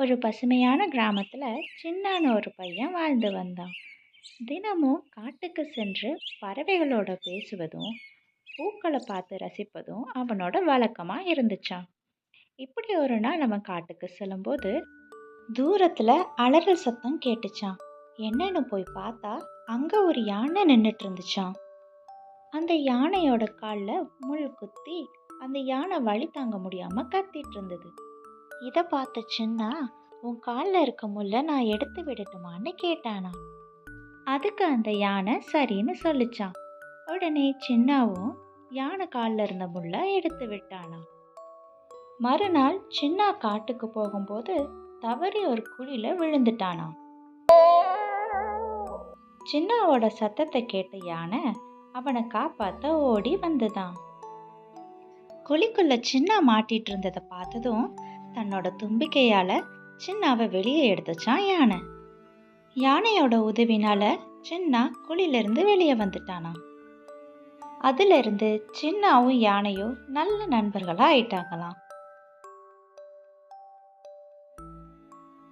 ஒரு பசுமையான கிராமத்துல சின்னான ஒரு பையன் வாழ்ந்து வந்தான். தினமும் காட்டுக்கு சென்று பறவைகளோட பேசுவதும் பூக்களை பார்த்து ரசிப்பதும் அவனோட வழக்கமா இருந்துச்சாம். இப்படி ஒரு நாள் அவன் காட்டுக்கு செல்லும்போது தூரத்துல அலறல் சத்தம் கேட்டுச்சான். என்னன்னு போய் பார்த்தா அங்க ஒரு யானை நின்னுட்டு இருந்துச்சாம். அந்த யானையோட கால்ல முள் குத்தி அந்த யானை வலி தாங்க முடியாம கத்திட்டு இருந்தது. இதை பார்த்த சின்னா, உன் காலில் இருக்க முள்ள நான் எடுத்து விடட்டுமான்னு கேட்டானா. அதுக்கு அந்த யானை சரின்னு சொல்லிச்சான். உடனே சின்னாவும் யானை காலில் இருந்த முள்ள எடுத்து விட்டானா. மறுநாள் சின்னா காட்டுக்கு போகும்போது தவறி ஒரு குழியில விழுந்துட்டானா. சின்னாவோட சத்தத்தை கேட்ட யானை அவனை காப்பாத்த ஓடி வந்துதான். குழிக்குள்ள சின்னா மாட்டிட்டு இருந்ததை பார்த்ததும் தன்னோட தும்பிக்கையால சின்னாவை வெளியே எடுத்துச்சான் யானை. யானையோட உதவினால சின்னா குழியிலிருந்து வெளியே வந்துட்டானா. அதுல இருந்து சின்னாவும் யானையும் நல்ல நண்பர்களா ஆயிட்டாங்களாம்.